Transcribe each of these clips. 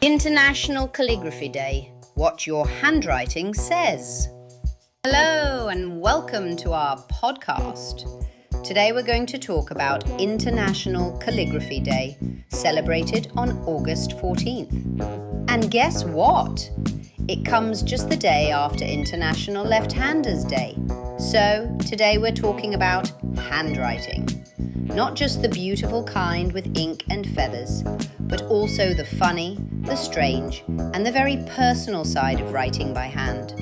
International Calligraphy Day. What your handwriting says. Hello and welcome to our podcast. Today we're going to talk about International Calligraphy Day, celebrated on August 14th. And guess what? It comes just the day after International Left-Handers Day. So today we're talking about handwriting. Not just the beautiful kind with ink and feathers, but also the funny, the strange, and the very personal side of writing by hand.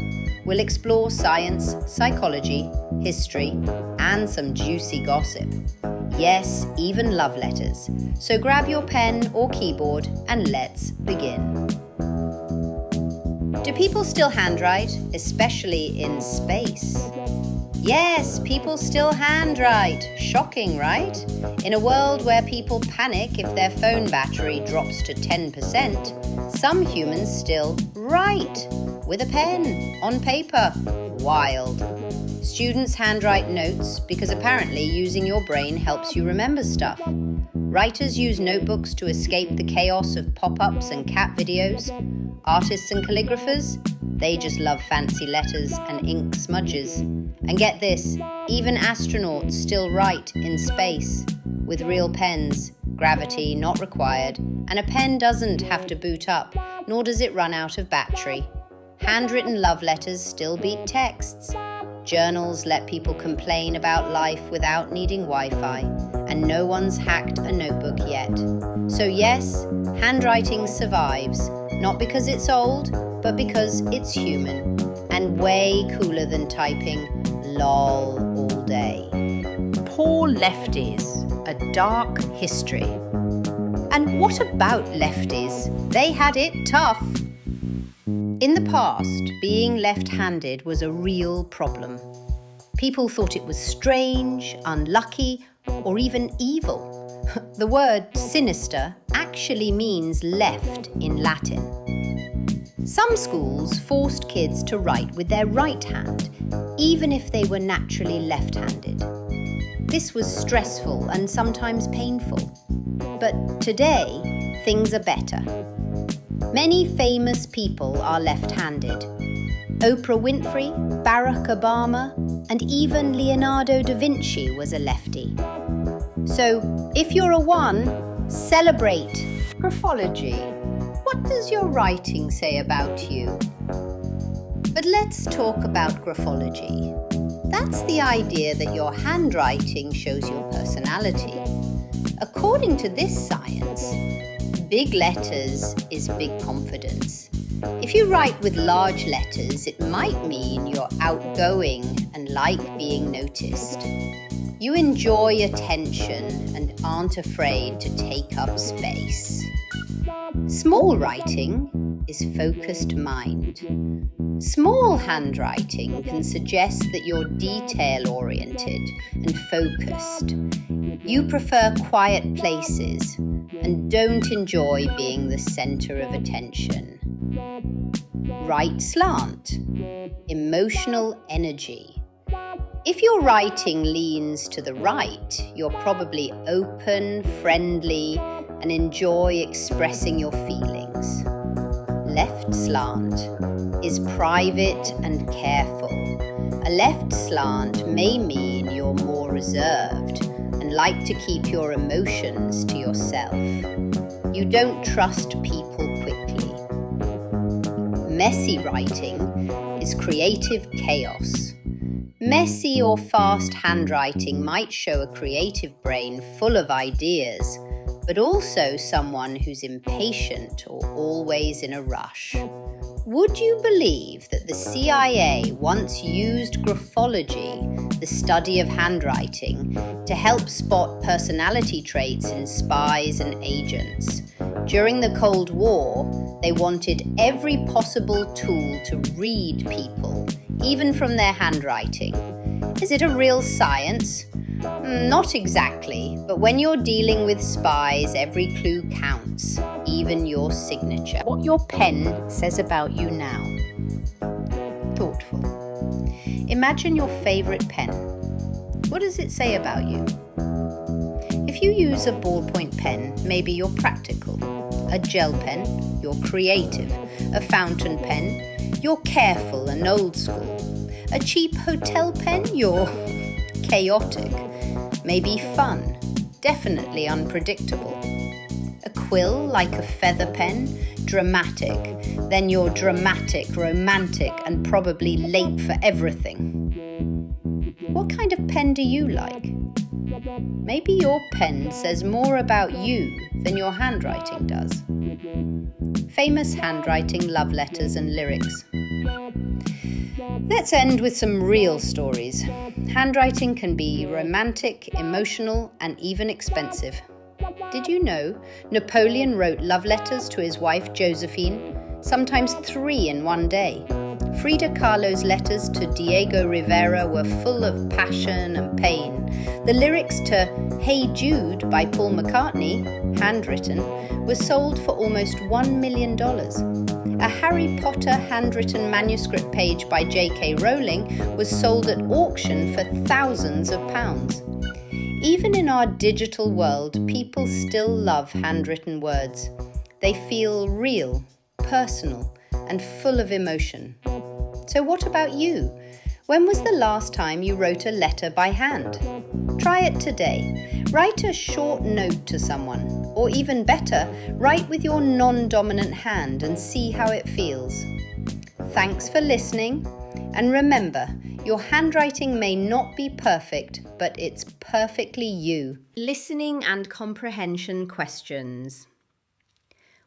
We'll explore science, psychology, history, and some juicy gossip. Yes, even love letters. So grab your pen or keyboard and let's begin. Do people still handwrite, especially in space? Yes, people still handwrite. Shocking, right? In a world where people panic if their phone battery drops to 10%, some humans still write with a pen, on paper. Wild. Students handwrite notes because apparently using your brain helps you remember stuff. Writers use notebooks to escape the chaos of pop-ups and cat videos. Artists and calligraphers, they just love fancy letters and ink smudges. And get this, even astronauts still write in space with real pens, gravity not required, and a pen doesn't have to boot up, nor does it run out of battery. Handwritten love letters still beat texts. Journals let people complain about life without needing Wi-Fi, and no one's hacked a notebook yet. So yes, handwriting survives, not because it's old, but because it's human, and way cooler than typing lol all day. Poor lefties, a dark history. And what about lefties? They had it tough. In the past, being left-handed was a real problem. People thought it was strange, unlucky, or even evil. The word sinister actually means left in Latin. Some schools forced kids to write with their right hand, even if they were naturally left-handed. This was stressful and sometimes painful. But today, things are better. Many famous people are left-handed. Oprah Winfrey, Barack Obama, and even Leonardo da Vinci was a lefty. So, if you're a 1, celebrate. Graphology. What does your writing say about you? But let's talk about graphology. That's the idea that your handwriting shows your personality. According to this science, big letters is big confidence. If you write with large letters, it might mean you're outgoing and like being noticed. You enjoy attention and aren't afraid to take up space. Small writing is focused mind. Small handwriting can suggest that you're detail-oriented and focused. You prefer quiet places and don't enjoy being the center of attention. Right slant, emotional energy. If your writing leans to the right, you're probably open, friendly, and enjoy expressing your feelings. Left slant is private and careful. A left slant may mean you're more reserved and like to keep your emotions to yourself. You don't trust people quickly. Messy writing is creative chaos. Messy or fast handwriting might show a creative brain full of ideas, but also someone who's impatient or always in a rush. Would you believe that the CIA once used graphology, the study of handwriting, to help spot personality traits in spies and agents? During the Cold War, they wanted every possible tool to read people, even from their handwriting. Is it a real science? Not exactly, but when you're dealing with spies, every clue counts, even your signature. What your pen says about you now. Thoughtful. Imagine your favorite pen. What does it say about you? If you use a ballpoint pen, maybe you're practical. A gel pen, you're creative. A fountain pen, you're careful and old school. A cheap hotel pen, you're chaotic. Maybe fun, definitely unpredictable. A quill like a feather pen, dramatic. Then you're dramatic, romantic, and probably late for everything. What kind of pen do you like? Maybe your pen says more about you than your handwriting does. Famous handwriting love letters and lyrics. Let's end with some real stories. Handwriting can be romantic, emotional, and even expensive. Did you know Napoleon wrote love letters to his wife Josephine, sometimes 3 in one day? Frida Kahlo's letters to Diego Rivera were full of passion and pain. The lyrics to Hey Jude by Paul McCartney, handwritten, was sold for almost $1 million. A Harry Potter handwritten manuscript page by J.K. Rowling was sold at auction for thousands of pounds. Even in our digital world, people still love handwritten words. They feel real, personal, and full of emotion. So what about you? When was the last time you wrote a letter by hand? Try it today. Write a short note to someone, or even better, write with your non-dominant hand and see how it feels. Thanks for listening, and remember, your handwriting may not be perfect, but it's perfectly you. Listening and comprehension questions.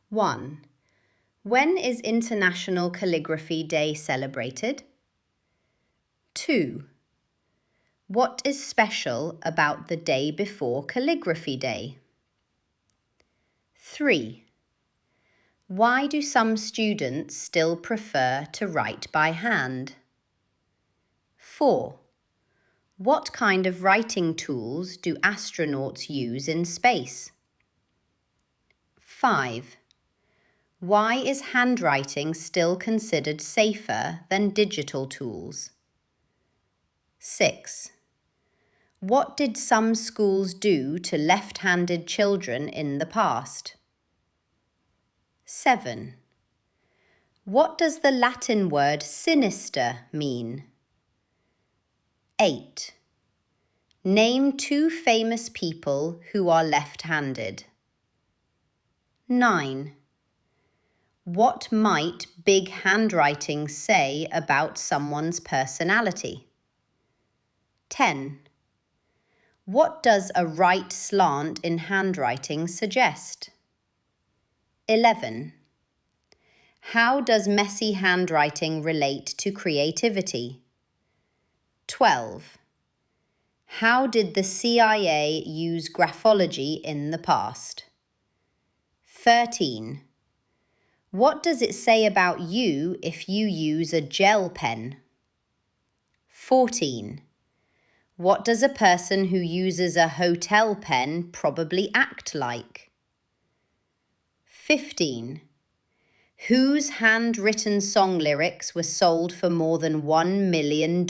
1. When is International Calligraphy Day celebrated? 2. What is special about the day before Calligraphy Day? 3. Why do some students still prefer to write by hand? 4. What kind of writing tools do astronauts use in space? 5. Why is handwriting still considered safer than digital tools? 6. What did some schools do to left-handed children in the past? 7. What does the Latin word sinister mean? 8. Name 2 famous people who are left-handed. 9. What might big handwriting say about someone's personality? 10. What does a right slant in handwriting suggest? 11. How does messy handwriting relate to creativity? 12. How did the CIA use graphology in the past? 13. What does it say about you if you use a gel pen? 14. What does a person who uses a hotel pen probably act like? 15. Whose handwritten song lyrics were sold for more than $1 million?